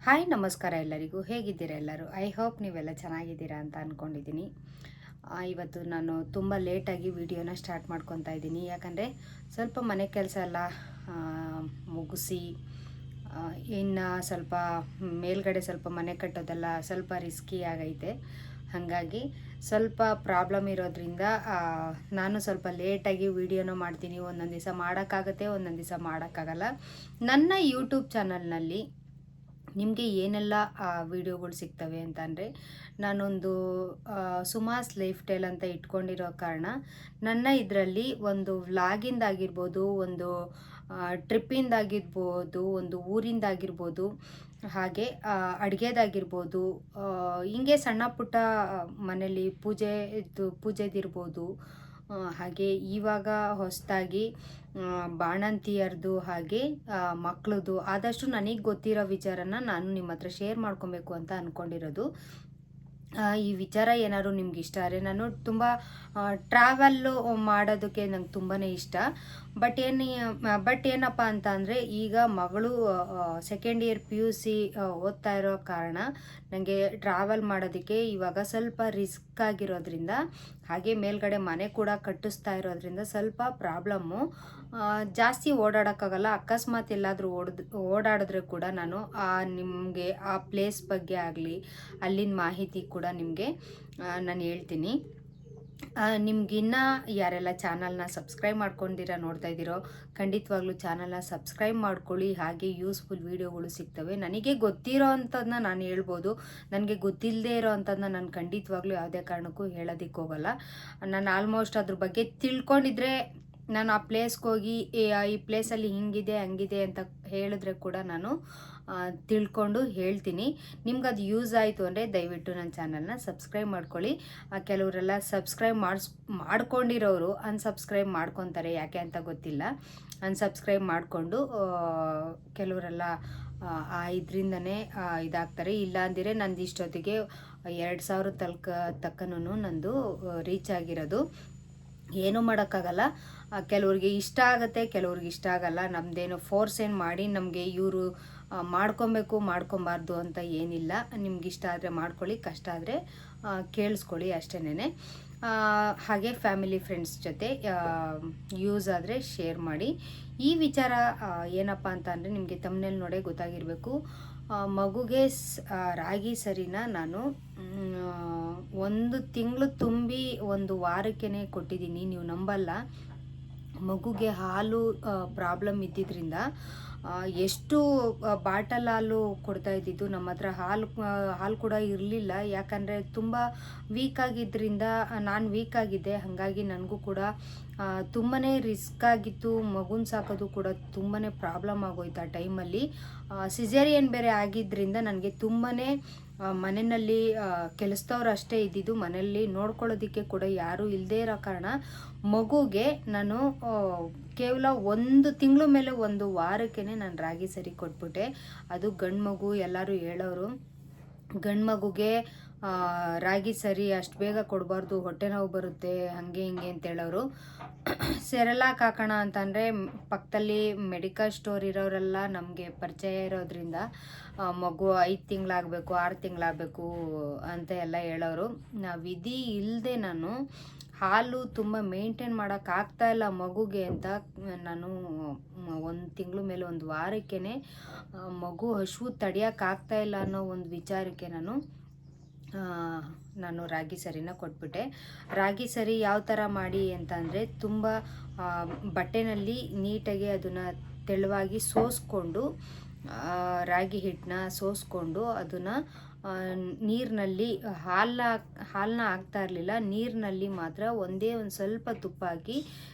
Hi ನಮಸ್ಕಾರ ಎಲ್ಲರಿಗೂ. ಹೇಗಿದ್ದೀರಾ ಎಲ್ಲರೂ? ಐ ಹೋಪ್ ನೀವೆಲ್ಲ ಚೆನ್ನಾಗಿದ್ದೀರಾ ಅಂತ ಅಂದ್ಕೊಂಡಿದ್ದೀನಿ. ಇವತ್ತು ನಾನು ತುಂಬ ಲೇಟಾಗಿ ವಿಡಿಯೋನ ಸ್ಟಾರ್ಟ್ ಮಾಡ್ಕೊತಾ ಇದ್ದೀನಿ. ಯಾಕಂದರೆ ಸ್ವಲ್ಪ ಮನೆ ಕೆಲಸ ಎಲ್ಲ ಮುಗಿಸಿ ಇನ್ನು ಸ್ವಲ್ಪ ಮೇಲ್ಗಡೆ ಸ್ವಲ್ಪ ಮನೆ ಕಟ್ಟೋದೆಲ್ಲ ಸ್ವಲ್ಪ ರಿಸ್ಕಿ ಆಗೈತೆ. ಹಾಗಾಗಿ ಸ್ವಲ್ಪ ಪ್ರಾಬ್ಲಮ್ ಇರೋದ್ರಿಂದ ನಾನು ಸ್ವಲ್ಪ ಲೇಟಾಗಿ ವಿಡಿಯೋನ ಮಾಡ್ತೀನಿ. ಒಂದೊಂದು ದಿವಸ ಮಾಡೋಕ್ಕಾಗತ್ತೆ, ಒಂದೊಂದು ದಿವಸ ಮಾಡೋಕ್ಕಾಗಲ್ಲ. ನನ್ನ ಯೂಟ್ಯೂಬ್ ಚಾನಲ್ನಲ್ಲಿ ನಿಮಗೆ ಏನೆಲ್ಲ ವಿಡಿಯೋಗಳು ಸಿಗ್ತವೆ ಅಂತಂದರೆ, ನಾನೊಂದು ಸುಮಾಸ್ ಲೈಫ್ ಸ್ಟೈಲ್ ಅಂತ ಇಟ್ಕೊಂಡಿರೋ ಕಾರಣ ನನ್ನ ಇದರಲ್ಲಿ ಒಂದು ವ್ಲಾಗಿಂದಾಗಿರ್ಬೋದು, ಒಂದು ಟ್ರಿಪ್ಪಿಂದಾಗಿರ್ಬೋದು, ಒಂದು ಊರಿಂದಾಗಿರ್ಬೋದು, ಹಾಗೆ ಅಡುಗೆದಾಗಿರ್ಬೋದು, ಹಿಂಗೆ ಸಣ್ಣ ಪುಟ್ಟ ಮನೇಲಿ ಪೂಜೆದಿರ್ಬೋದು, ಹಾಗೆ ಇವಾಗ ಹೊಸದಾಗಿ ಬಾಣಂತಿಯರ್ದು ಹಾಗೆ ಮಕ್ಕಳದು ಆದಷ್ಟು ನನಗೆ ಗೊತ್ತಿರೋ ವಿಚಾರನ ನಾನು ನಿಮ್ಮ ಹತ್ರ ಶೇರ್ ಮಾಡ್ಕೊಬೇಕು ಅಂತ ಅಂದ್ಕೊಂಡಿರೋದು. ಈ ವಿಚಾರ ಏನಾದ್ರು ನಿಮ್ಗೆ ಇಷ್ಟ ಆದರೆ, ನಾನು ತುಂಬ ಟ್ರಾವೆಲ್ಲು ಮಾಡೋದಕ್ಕೆ ನಂಗೆ ತುಂಬಾ ಇಷ್ಟ. ಬಟ್ ಏನಪ್ಪ ಅಂತ ಅಂದರೆ, ಈಗ ಮಗಳು ಸೆಕೆಂಡ್ ಇಯರ್ PUC ಓದ್ತಾ ಇರೋ ಕಾರಣ ನನಗೆ ಟ್ರಾವೆಲ್ ಮಾಡೋದಕ್ಕೆ ಇವಾಗ ಸ್ವಲ್ಪ ರಿಸ್ಕ್ ಆಗಿರೋದ್ರಿಂದ, ಹಾಗೆ ಮೇಲ್ಗಡೆ ಮನೆ ಕೂಡ ಕಟ್ಟಿಸ್ತಾ ಇರೋದ್ರಿಂದ ಸ್ವಲ್ಪ ಪ್ರಾಬ್ಲಮ್ಮು. ಜಾಸ್ತಿ ಓಡಾಡೋಕ್ಕಾಗಲ್ಲ. ಅಕಸ್ಮಾತ್ ಎಲ್ಲಾದರೂ ಓಡಾಡಿದ್ರೆ ಕೂಡ ನಾನು ನಿಮಗೆ ಆ ಪ್ಲೇಸ್ ಬಗ್ಗೆ ಆಗಲಿ ಅಲ್ಲಿನ ಮಾಹಿತಿ ಕೂಡ ನಿಮಗೆ ನಾನು ಹೇಳ್ತೀನಿ. ನಿಮ್ಗಿನ್ನ ಯಾರೆಲ್ಲ ಚಾನಲ್ನ ಸಬ್ಸ್ಕ್ರೈಬ್ ಮಾಡ್ಕೊಂಡಿರ ನೋಡ್ತಾ ಇದ್ದೀರೋ, ಖಂಡಿತವಾಗ್ಲೂ ಚಾನಲ್ನ ಸಬ್ಸ್ಕ್ರೈಬ್ ಮಾಡ್ಕೊಳ್ಳಿ. ಹಾಗೆ ಯೂಸ್ಫುಲ್ ವೀಡಿಯೋಗಳು ಸಿಗ್ತವೆ. ನನಗೆ ಗೊತ್ತಿರೋ ಅಂಥದ್ದನ್ನ ನಾನು ಹೇಳ್ಬೋದು, ನನಗೆ ಗೊತ್ತಿಲ್ಲದೆ ಇರೋ ಅಂಥದ್ದನ್ನ ನಾನು ಖಂಡಿತವಾಗ್ಲೂ ಯಾವುದೇ ಕಾರಣಕ್ಕೂ ಹೇಳೋದಕ್ಕೆ ಹೋಗಲ್ಲ. ನಾನು ಆಲ್ಮೋಸ್ಟ್ ಅದ್ರ ಬಗ್ಗೆ ತಿಳ್ಕೊಂಡಿದ್ರೆ ನಾನು ಆ ಪ್ಲೇಸ್ಗೆ ಹೋಗಿ ಈ ಪ್ಲೇಸಲ್ಲಿ ಹಿಂಗಿದೆ ಹಂಗಿದೆ ಅಂತ ಹೇಳಿದ್ರೆ ಕೂಡ ನಾನು ತಿಳ್ಕೊಂಡು ಹೇಳ್ತೀನಿ. ನಿಮ್ಗೆ ಅದು ಯೂಸ್ ಆಯಿತು ಅಂದರೆ ದಯವಿಟ್ಟು ನನ್ನ ಚಾನಲ್ನ ಸಬ್ಸ್ಕ್ರೈಬ್ ಮಾಡ್ಕೊಳ್ಳಿ. ಕೆಲವರೆಲ್ಲ ಸಬ್ಸ್ಕ್ರೈಬ್ ಮಾಡ್ಕೊಂಡಿರೋರು ಅನ್ಸಬ್ಸ್ಕ್ರೈಬ್ ಮಾಡ್ಕೊತಾರೆ, ಯಾಕೆ ಅಂತ ಗೊತ್ತಿಲ್ಲ. ಅನ್ಸಬ್ಸ್ಕ್ರೈಬ್ ಮಾಡಿಕೊಂಡು ಕೆಲವರೆಲ್ಲ ಇದರಿಂದನೇ ಇದಾಗ್ತಾರೆ. ಇಲ್ಲ ಅಂದಿರೆ ನಂದು ಇಷ್ಟೊತ್ತಿಗೆ 2000 ತಕ್ಕನೂ ನಂದು ರೀಚ್ ಆಗಿರೋದು. ಏನೂ ಮಾಡೋಕ್ಕಾಗಲ್ಲ. ಕೆಲವ್ರಿಗೆ ಇಷ್ಟ ಆಗುತ್ತೆ, ಕೆಲವ್ರಿಗೆ ಇಷ್ಟ ಆಗಲ್ಲ. ನಮ್ಮದೇನು ಫೋರ್ಸ್ ಏನು ಮಾಡಿ ನಮಗೆ ಇವರು ಮಾಡ್ಕೊಬಾರ್ದು ಅಂತ ಏನಿಲ್ಲ. ನಿಮ್ಗೆ ಇಷ್ಟ ಆದರೆ ಮಾಡ್ಕೊಳ್ಳಿ, ಕಷ್ಟ ಆದರೆ ಕೇಳಿಸ್ಕೊಳ್ಳಿ ಅಷ್ಟೇನೆ. ಹಾಗೆ ಫ್ಯಾಮಿಲಿ ಫ್ರೆಂಡ್ಸ್ ಜೊತೆ ಯೂಸ್ ಆದರೆ ಶೇರ್ ಮಾಡಿ. ಈ ವಿಚಾರ ಏನಪ್ಪ ಅಂತ ಅಂದರೆ, ನಿಮಗೆ ತಮ್ಮನೇಲಿ ನೋಡೇ ಗೊತ್ತಾಗಿರಬೇಕು. ಮಗುಗೆ ರಾಗಿ ಸರಿನ ನಾನು 1 ತಿಂಗಳು ತುಂಬಿ 1 ವಾರಕ್ಕೆ ಕೊಟ್ಟಿದ್ದೀನಿ. ನೀವು ನಂಬಲ್ಲ, ಮಗುಗೆ ಹಾಲು ಪ್ರಾಬ್ಲಮ್ ಇದ್ದಿದ್ದರಿಂದ ಎಷ್ಟು ಬಾಟಲ್ ಹಾಲು ಕೊಡ್ತಾ ಇದ್ದಿದ್ದು. ನಮ್ಮ ಹತ್ರ ಹಾಲು ಕೂಡ ಇರಲಿಲ್ಲ. ಯಾಕಂದರೆ ತುಂಬ ವೀಕ್ ಆಗಿದ್ದರಿಂದ, ನಾನು ವೀಕ್ ಆಗಿದ್ದೆ. ಹಾಗಾಗಿ ನನಗೂ ಕೂಡ ತುಂಬಾ ರಿಸ್ಕ್ ಆಗಿತ್ತು. ಮಗುನ ಸಾಕೋದು ಕೂಡ ತುಂಬಾ ಪ್ರಾಬ್ಲಮ್ ಆಗೋಯ್ತು ಆ ಟೈಮಲ್ಲಿ. ಸಿಸೇರಿಯನ್ ಬೇರೆ ಆಗಿದ್ದರಿಂದ ನನಗೆ ತುಂಬಾ ಮನೆಯಲ್ಲಿ ಕೆಲಸದವ್ರು ಅಷ್ಟೇ ಇದ್ದಿದ್ದು. ಮನೆಯಲ್ಲಿ ನೋಡ್ಕೊಳ್ಳೋದಕ್ಕೆ ಕೂಡ ಯಾರೂ ಇಲ್ಲದೇ ಇರೋ ಕಾರಣ ಮಗುಗೆ ನಾನು ಕೇವಲ 1 ತಿಂಗಳು ಮೇಲೆ 1 ವಾರಕ್ಕೆ ನಾನು ರಾಗಿ ಸರಿ ಕೊಟ್ಬಿಟ್ಟೆ. ಅದು ಗಂಡು ಮಗು. ಎಲ್ಲರೂ ಹೇಳೋರು ಗಂಡು ಮಗುಗೆ ರಾಗಿ ಸರಿ ಅಷ್ಟು ಬೇಗ ಕೊಡಬಾರ್ದು, ಹೊಟ್ಟೆ ನೋವು ಬರುತ್ತೆ, ಹಾಗೆ ಹಿಂಗೆ ಅಂತ ಹೇಳೋರು. ಸೆರೆಲಾಕ್ ಹಾಕೋಣ ಅಂತಂದರೆ ಪಕ್ಕದಲ್ಲಿ ಮೆಡಿಕಲ್ ಸ್ಟೋರ್ ಇರೋರೆಲ್ಲ ನಮಗೆ ಪರಿಚಯ ಇರೋದ್ರಿಂದ ಮಗು 5 ತಿಂಗಳಾಗಬೇಕು, 6 ತಿಂಗಳಾಗಬೇಕು ಅಂತ ಎಲ್ಲ ಹೇಳೋರು. ವಿಧಿ ಇಲ್ಲದೆ ನಾನು ಹಾಲು ತುಂಬ ಮೇಂಟೈನ್ ಮಾಡೋಕ್ಕಾಗ್ತಾಯಿಲ್ಲ ಮಗುಗೆ ಅಂತ ನಾನು 1 ತಿಂಗಳು ಮೇಲೆ 1 ವಾರಕ್ಕೆ ಮಗು ಹಸಿವು ತಡೆಯೋಕ್ಕಾಗ್ತಾಯಿಲ್ಲ ಅನ್ನೋ ಒಂದು ವಿಚಾರಕ್ಕೆ ನಾನು ರಾಗಿ ಸರಿನ ಕೊಟ್ಬಿಟ್ಟೆ. ರಾಗಿ ಸರಿ ಯಾವ ಥರ ಮಾಡಿ ಅಂತಂದರೆ, ತುಂಬ ಬಟ್ಟೆನಲ್ಲಿ ನೀಟಾಗಿ ಅದನ್ನು ತೆಳುವಾಗಿ ಸೋಸ್ಕೊಂಡು, ರಾಗಿ ಹಿಟ್ಟನ್ನ ಸೋಸ್ಕೊಂಡು ಅದನ್ನು ನೀರಿನಲ್ಲಿ ಹಾಲನ್ನ ಹಾಕ್ತಾ ಇರಲಿಲ್ಲ. ನೀರಿನಲ್ಲಿ ಮಾತ್ರ ಒಂದೇ ಒಂದು ಸ್ವಲ್ಪ ತುಪ್ಪ ಹಾಕಿ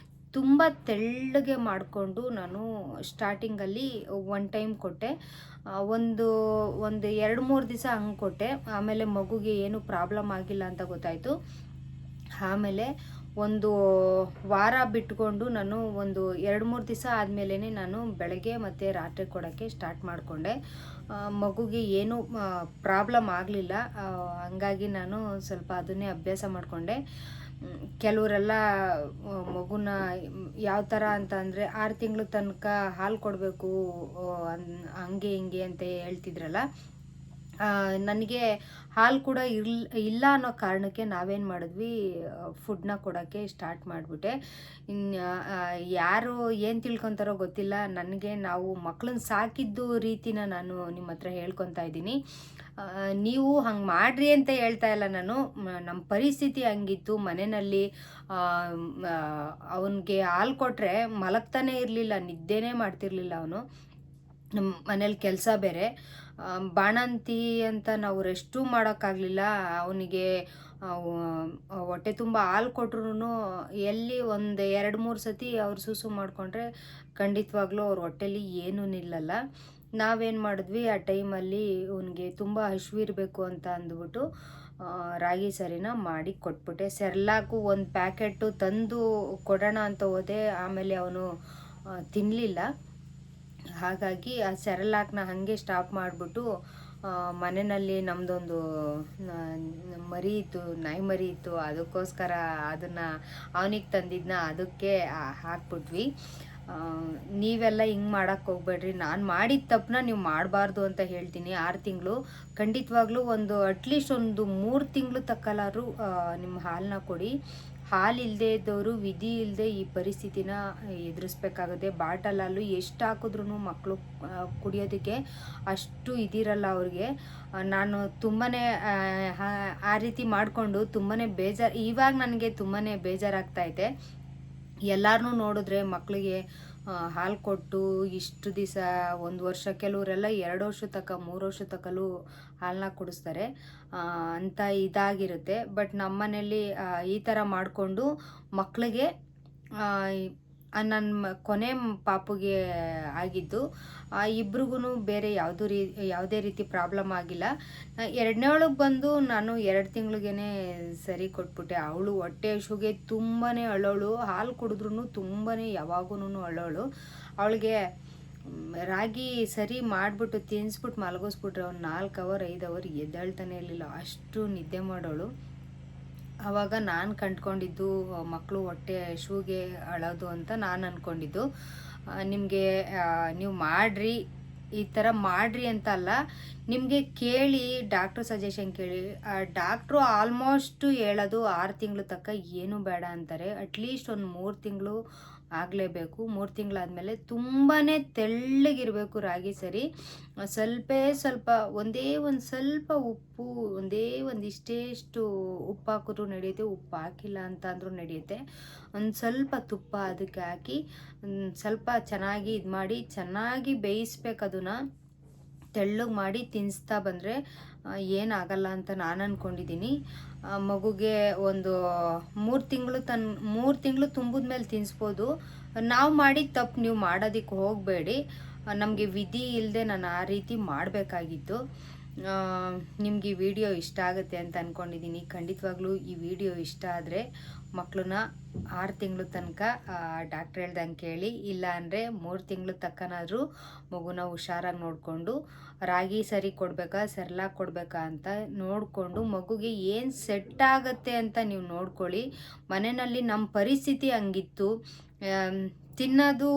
ತುಂಬ ತೆಳ್ಳಗೆ ಮಾಡಿಕೊಂಡು ನಾನು ಸ್ಟಾರ್ಟಿಂಗಲ್ಲಿ 1 ಟೈಮ್ ಕೊಟ್ಟೆ. ಒಂದು 2-3 ದಿವಸ ಹಂಗೆ ಕೊಟ್ಟೆ. ಆಮೇಲೆ ಮಗುಗೆ ಏನು ಪ್ರಾಬ್ಲಮ್ ಆಗಿಲ್ಲ ಅಂತ ಗೊತ್ತಾಯಿತು. ಆಮೇಲೆ 1 ವಾರ ಬಿಟ್ಕೊಂಡು ನಾನು 2-3 ದಿವಸ ಆದಮೇಲೆ ನಾನು ಬೆಳಗ್ಗೆ ಮತ್ತು ರಾತ್ರಿ ಕೊಡೋಕ್ಕೆ ಸ್ಟಾರ್ಟ್ ಮಾಡಿಕೊಂಡೆ. ಮಗುಗೆ ಏನೂ ಪ್ರಾಬ್ಲಮ್ ಆಗಲಿಲ್ಲ. ಹಂಗಾಗಿ ನಾನು ಸ್ವಲ್ಪ ಅದನ್ನೇ ಅಭ್ಯಾಸ ಮಾಡಿಕೊಂಡೆ. ಕೆಲವರೆಲ್ಲ ಮಗುನ ಯಾವ ಥರ ಅಂತ ಅಂದರೆ 6 ತಿಂಗಳು ತನಕ ಹಾಲು ಕೊಡಬೇಕು ಹಂಗೆ ಹಿಂಗೆ ಅಂತ ಹೇಳ್ತಿದ್ರಲ್ಲ. ನನಗೆ ಹಾಲು ಕೂಡ ಇಲ್ಲ ಅನ್ನೋ ಕಾರಣಕ್ಕೆ ನಾವೇನು ಮಾಡಿದ್ವಿ, ಫುಡ್ನ ಕೊಡೋಕ್ಕೆ ಸ್ಟಾರ್ಟ್ ಮಾಡಿಬಿಟ್ಟೆ. ಇನ್ನು ಯಾರು ಏನು ತಿಳ್ಕೊತಾರೋ ಗೊತ್ತಿಲ್ಲ, ನನಗೆ ನಾವು ಮಕ್ಕಳನ್ನ ಸಾಕಿದ್ದು ರೀತಿನ ನಾನು ನಿಮ್ಮ ಹತ್ರ ಹೇಳ್ಕೊತಾ ಇದ್ದೀನಿ. ನೀವು ಹಂಗೆ ಮಾಡಿರಿ ಅಂತ ಹೇಳ್ತಾ ಇಲ್ಲ ನಾನು. ನಮ್ಮ ಪರಿಸ್ಥಿತಿ ಹಂಗಿತ್ತು ಮನೆಯಲ್ಲಿ. ಅವನಿಗೆ ಹಾಲು ಕೊಟ್ಟರೆ ಮಲಗ್ತಾನೆ ಇರಲಿಲ್ಲ, ನಿದ್ದೆನೇ ಮಾಡ್ತಿರ್ಲಿಲ್ಲ ಅವನು. ನಮ್ಮ ಮನೇಲಿ ಕೆಲಸ ಬೇರೆ, ಬಾಣಂತಿ ಅಂತ ನಾವು ರೆಸ್ಟೂ ಮಾಡೋಕ್ಕಾಗಲಿಲ್ಲ. ಅವನಿಗೆ ಹೊಟ್ಟೆ ತುಂಬ ಹಾಲು ಕೊಟ್ರು ಎಲ್ಲಿ ಒಂದು 2-3 ಸತಿ ಅವ್ರು ಸೂಸು ಮಾಡಿಕೊಂಡ್ರೆ ಖಂಡಿತವಾಗ್ಲೂ ಅವ್ರ ಹೊಟ್ಟೆಲಿ ಏನೂ ನಿಲ್ಲಲ್ಲ. ನಾವೇನು ಮಾಡಿದ್ವಿ, ಆ ಟೈಮಲ್ಲಿ ಅವನಿಗೆ ತುಂಬ ಹಸಿವಿರಬೇಕು ಅಂತ ಅಂದ್ಬಿಟ್ಟು ರಾಗಿ ಸರಿನ ಮಾಡಿ ಕೊಟ್ಬಿಟ್ಟೆ. ಸೆರ್ಲಾಕು ಒಂದು ಪ್ಯಾಕೆಟು ತಂದು ಕೊಡೋಣ ಅಂತ ಹೋದೆ, ಆಮೇಲೆ ಅವನು ತಿನ್ನಲಿಲ್ಲ. ಹಾಗಾಗಿ ಆ ಸೆರಲಾಕ್ನ ಹಾಗೆ ಸ್ಟಾಪ್ ಮಾಡಿಬಿಟ್ಟು ಮನೆಯಲ್ಲಿ ನಮ್ಮದೊಂದು ಮರಿ ಇತ್ತು, ನಾಯಿ ಮರಿ ಇತ್ತು, ಅದಕ್ಕೋಸ್ಕರ ಅದನ್ನು ಅವನಿಗೆ ತಂದಿದ್ದನ್ನ ಅದಕ್ಕೆ ಹಾಕ್ಬಿಟ್ವಿ. ನೀವೆಲ್ಲ ಹಿಂಗೆ ಮಾಡೋಕ್ಕೆ ಹೋಗ್ಬೇಡ್ರಿ. ನಾನು ಮಾಡಿದ ತಪ್ಪನ್ನ ನೀವು ಮಾಡಬಾರ್ದು ಅಂತ ಹೇಳ್ತೀನಿ. 6 ತಿಂಗಳು ಖಂಡಿತವಾಗ್ಲೂ ಅಟ್ಲೀಸ್ಟ್ ಒಂದು 3 ತಿಂಗಳು ತಕ್ಕಲಾದ್ರೂ ನಿಮ್ಮ ಹಾಲನ್ನ ಕೊಡಿ. ಹಾಲು ಇಲ್ಲದೆ ಇದ್ದವರು ವಿಧಿ ಇಲ್ಲದೆ ಈ ಪರಿಸ್ಥಿತಿನ ಎದುರಿಸ್ಬೇಕಾಗುತ್ತೆ. ಬಾಟಲಲ್ಲೂ ಎಷ್ಟು ಹಾಕಿದ್ರೂ ಮಕ್ಕಳು ಕುಡಿಯೋದಕ್ಕೆ ಅಷ್ಟು ಇದಿರಲ್ಲ ಅವ್ರಿಗೆ. ನಾನು ತುಂಬಾ ಆ ರೀತಿ ಮಾಡಿಕೊಂಡು ತುಂಬಾ ಇವಾಗ ನನಗೆ ತುಂಬಾ ಬೇಜಾರಾಗ್ತಾಯಿದೆ. ಎಲ್ಲರನ್ನೂ ನೋಡಿದ್ರೆ ಮಕ್ಕಳಿಗೆ ಹಾಲು ಕೊಟ್ಟು ಇಷ್ಟು ದಿವಸ 1 ವರ್ಷ, ಕೆಲವರೆಲ್ಲ 2 ವರ್ಷ ತನಕ 3 ವರ್ಷ ತನಕಲೂ ಹಾಲನ್ನ ಕುಡಿಸ್ತಾರೆ ಅಂತ ಇದಾಗಿರುತ್ತೆ. ಬಟ್ ನಮ್ಮ ಮನೇಲಿ ಈ ಥರ ಮಾಡಿಕೊಂಡು ಮಕ್ಕಳಿಗೆ ನನ್ನ ಕೊನೆ ಪಾಪುಗೆ ಆಗಿದ್ದು, ಇಬ್ರಿಗೂ ಬೇರೆ ಯಾವುದೇ ರೀತಿ ಪ್ರಾಬ್ಲಮ್ ಆಗಿಲ್ಲ. 2ನೇವಳಿಗೆ ಬಂದು ನಾನು 2 ತಿಂಗಳಿಗೇ ಸರಿ ಕೊಟ್ಬಿಟ್ಟೆ. ಅವಳು ಹೊಟ್ಟೆ ಹಸುವಿಗೆ ತುಂಬಾ ಅಳೋಳು, ಹಾಲು ಕುಡಿದ್ರೂ ತುಂಬಾ ಯಾವಾಗೂ ಅಳೋಳು. ಅವಳಿಗೆ ರಾಗಿ ಸರಿ ಮಾಡಿಬಿಟ್ಟು ತಿನ್ನಿಸ್ಬಿಟ್ಟು ಮಲಗಿಸ್ಬಿಟ್ರೆ ಒಂದು 4 ಅವರ್ 5 ಅವರ್ ಎದ್ದೇಳ್ತಾನೆ ಇರಲಿಲ್ಲ, ಅಷ್ಟು ನಿದ್ದೆ ಮಾಡೋಳು. ಆವಾಗ ನಾನು ಕಂಡ್ಕೊಂಡಿದ್ದು ಮಕ್ಕಳು ಹೊಟ್ಟೆ ಹಸುವಿಗೆ ಅಳೋದು ಅಂತ ನಾನು ಅಂದ್ಕೊಂಡಿದ್ದು. ನಿಮಗೆ ನೀವು ಮಾಡಿರಿ, ಈ ಥರ ಮಾಡಿರಿ ಅಂತ ಅಲ್ಲ, ನಿಮಗೆ ಕೇಳಿ ಡಾಕ್ಟ್ರು ಸಜೆಷನ್ ಕೇಳಿ. ಡಾಕ್ಟ್ರು ಆಲ್ಮೋಸ್ಟು ಹೇಳೋದು 6 ತಿಂಗಳು ತನಕ ಏನೂ ಬೇಡ ಅಂತಾರೆ. ಅಟ್ಲೀಸ್ಟ್ ಒಂದು 3 ತಿಂಗಳು ಆಗಲೇಬೇಕು. 3 ತಿಂಗಳಾದಮೇಲೆ ತುಂಬಾ ತೆಳ್ಳಗಿರಬೇಕು ರಾಗಿ ಸರಿ. ಸ್ವಲ್ಪ ಒಂದೇ ಒಂದು ಸ್ವಲ್ಪ ಉಪ್ಪು, ಇಷ್ಟೇಷ್ಟು ಉಪ್ಪು ಹಾಕಿದ್ರೂ ನಡೆಯುತ್ತೆ, ಉಪ್ಪು ಹಾಕಿಲ್ಲ ಅಂತ ಅಂದರೂ ನಡೆಯುತ್ತೆ. ಒಂದು ಸ್ವಲ್ಪ ತುಪ್ಪ ಅದಕ್ಕೆ ಹಾಕಿ ಸ್ವಲ್ಪ ಚೆನ್ನಾಗಿ ಇದು ಮಾಡಿ ಚೆನ್ನಾಗಿ ಬೇಯಿಸ್ಬೇಕು. ಅದನ್ನು ತೆಳ್ಳಗೆ ಮಾಡಿ ತಿನ್ನಿಸ್ತಾ ಬಂದರೆ ಏನಾಗಲ್ಲ ಅಂತ ನಾನು ಅಂದ್ಕೊಂಡಿದ್ದೀನಿ. ಮಗುಗೆ ಒಂದು 3 ತಿಂಗಳು ತುಂಬಿದ ಮೇಲೆ ತಿನ್ನಿಸ್ಬೋದು. ನಾವು ಮಾಡಿದ ತಪ್ಪು ನೀವು ಮಾಡೋದಕ್ಕೆ ಹೋಗಬೇಡಿ. ನಮಗೆ ವಿಧಿ ಇಲ್ಲದೆ ನಾನು ಆ ರೀತಿ ಮಾಡಬೇಕಾಗಿತ್ತು. ನಿಮ್ಗೆ ಈ ವಿಡಿಯೋ ಇಷ್ಟ ಆಗುತ್ತೆ ಅಂತ ಅಂದ್ಕೊಂಡಿದ್ದೀನಿ. ಖಂಡಿತವಾಗ್ಲೂ ಈ ವಿಡಿಯೋ ಇಷ್ಟ ಆದರೆ ಮಕ್ಕಳನ್ನ 6 ತಿಂಗಳು ತನಕ ಡಾಕ್ಟ್ರ್ ಹೇಳ್ದಂಗೆ ಕೇಳಿ, ಇಲ್ಲ ಅಂದರೆ 3 ತಿಂಗಳು ತಕ್ಕನಾದರೂ ಮಗುನ ಹುಷಾರಾಗಿ ನೋಡಿಕೊಂಡು ರಾಗಿ ಸರಿ ಕೊಡಬೇಕಾ ಸೆರ್ಲಾಕ್ ಕೊಡಬೇಕಾ ಅಂತ ನೋಡಿಕೊಂಡು ಮಗುಗೆ ಏನು ಸೆಟ್ ಆಗುತ್ತೆ ಅಂತ ನೀವು ನೋಡ್ಕೊಳ್ಳಿ. ಮನೆಯಲ್ಲಿ ನಮ್ಮ ಪರಿಸ್ಥಿತಿ ಹಂಗಿತ್ತು. ತಿನ್ನೋದು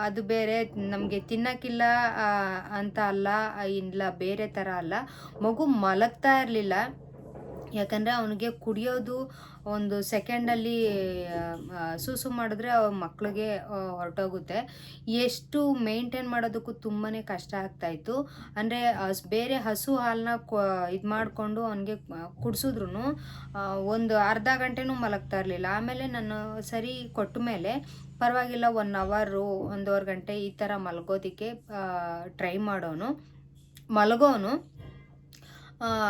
ಅದು ಬೇರೆ, ನಮಗೆ ತಿನ್ನೋಕ್ಕಿಲ್ಲ ಅಂತ ಅಲ್ಲ, ಇಲ್ಲ ಬೇರೆ ಥರ ಅಲ್ಲ, ಮಗು ಮಲಗ್ತಾ ಇರಲಿಲ್ಲ. ಯಾಕಂದರೆ ಅವನಿಗೆ ಕುಡಿಯೋದು ಒಂದು ಸೆಕೆಂಡಲ್ಲಿ ಸೂಸು ಮಾಡಿದ್ರೆ ಮಕ್ಕಳಿಗೆ ಹೊರಟೋಗುತ್ತೆ. ಎಷ್ಟು ಮೇಂಟೈನ್ ಮಾಡೋದಕ್ಕೂ ತುಂಬಾ ಕಷ್ಟ ಆಗ್ತಾಯಿತ್ತು. ಅಂದರೆ ಬೇರೆ ಹಸು ಹಾಲನ್ನ ಇದು ಮಾಡಿಕೊಂಡು ಅವನಿಗೆ ಕುಡಿಸಿದ್ರು ಒಂದು ಅರ್ಧ ಗಂಟೆನೂ ಮಲಗ್ತಾ ಇರಲಿಲ್ಲ. ಆಮೇಲೆ ನಾನು ಸರಿ ಕೊಟ್ಟ ಮೇಲೆ ಪರವಾಗಿಲ್ಲ 1 ಅವರು 1.5 ಗಂಟೆ ಈ ಥರ ಮಲಗೋದಕ್ಕೆ ಟ್ರೈ ಮಲಗೋನು.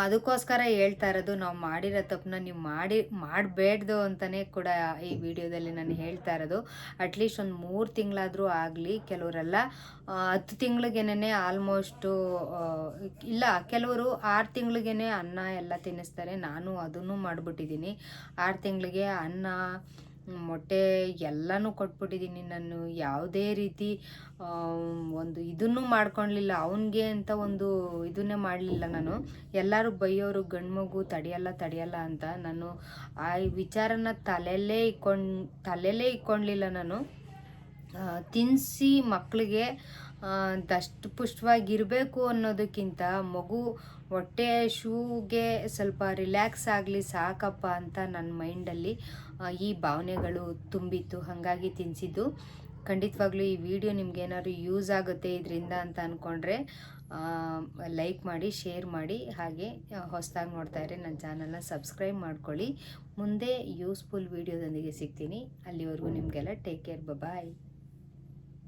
ಅದಕ್ಕೋಸ್ಕರ ಹೇಳ್ತಾ ಇರೋದು, ನಾವು ಮಾಡಿರೋ ತಪ್ಪನ್ನ ನೀವು ಮಾಡಬೇಡ್ದು ಅಂತಲೇ ಕೂಡ ಈ ವಿಡಿಯೋದಲ್ಲಿ ನಾನು ಹೇಳ್ತಾ ಇರೋದು. ಅಟ್ಲೀಸ್ಟ್ ಒಂದು 3 ತಿಂಗಳಾದರೂ ಆಗಲಿ. ಕೆಲವರೆಲ್ಲ 10 ತಿಂಗಳಿಗೇನೆ ಆಲ್ಮೋಸ್ಟು ಇಲ್ಲ, ಕೆಲವರು 6 ತಿಂಗಳಿಗೇ ಅನ್ನ ಎಲ್ಲ ತಿನ್ನಿಸ್ತಾರೆ. ನಾನು ಅದನ್ನು ಮಾಡಿಬಿಟ್ಟಿದ್ದೀನಿ. 6 ತಿಂಗಳಿಗೆ ಅನ್ನ ಮೊಟ್ಟೆ ಎಲ್ಲನೂ ಕೊಟ್ಬಿಟ್ಟಿದ್ದೀನಿ. ನಾನು ಯಾವುದೇ ರೀತಿ ಒಂದು ಇದನ್ನು ಮಾಡ್ಕೊಳ್ಲಿಲ್ಲ, ಅವನಿಗೆ ಅಂತ ಒಂದು ಇದನ್ನೇ ಮಾಡಲಿಲ್ಲ. ನಾನು ಎಲ್ಲರೂ ಬೈಯೋರು, ಗಂಡು ಮಗು ತಡೆಯಲ್ಲ ಅಂತ. ನಾನು ಆ ವಿಚಾರನ ತಲೆಯಲ್ಲೇ ಇಕ್ಕೊಳ್ಲಿಲ್ಲ. ನಾನು ತಿನ್ನಿಸಿ ಮಕ್ಕಳಿಗೆ ದಷ್ಟಪುಷ್ಟವಾಗಿರಬೇಕು ಅನ್ನೋದಕ್ಕಿಂತ ಮಗು ಹೊಟ್ಟೆ ಶೂಗೆ ಸ್ವಲ್ಪ ರಿಲ್ಯಾಕ್ಸ್ ಆಗಲಿ ಸಾಕಪ್ಪ ಅಂತ ನನ್ನ ಮೈಂಡಲ್ಲಿ ಈ ಭಾವನೆಗಳು ತುಂಬಿತ್ತು. ಹಾಗಾಗಿ ತಿನ್ನಿಸಿದ್ದು. ಖಂಡಿತವಾಗ್ಲೂ ಈ ವಿಡಿಯೋ ನಿಮ್ಗೇನಾದ್ರು ಯೂಸ್ ಆಗುತ್ತೆ ಇದರಿಂದ ಅಂತ ಅಂದ್ಕೊಂಡ್ರೆ ಲೈಕ್ ಮಾಡಿ, ಶೇರ್ ಮಾಡಿ. ಹಾಗೆ ಹೊಸದಾಗಿ ನೋಡ್ತಾ ಇದ್ರೆ ನನ್ನ ಚಾನಲ್ನ ಸಬ್ಸ್ಕ್ರೈಬ್ ಮಾಡ್ಕೊಳ್ಳಿ. ಮುಂದೆ ಯೂಸ್ಫುಲ್ ವಿಡಿಯೋದೊಂದಿಗೆ ಸಿಗ್ತೀನಿ. ಅಲ್ಲಿವರೆಗೂ ನಿಮಗೆಲ್ಲ ಟೇಕ್ ಕೇರ್, ಬಾಯ್.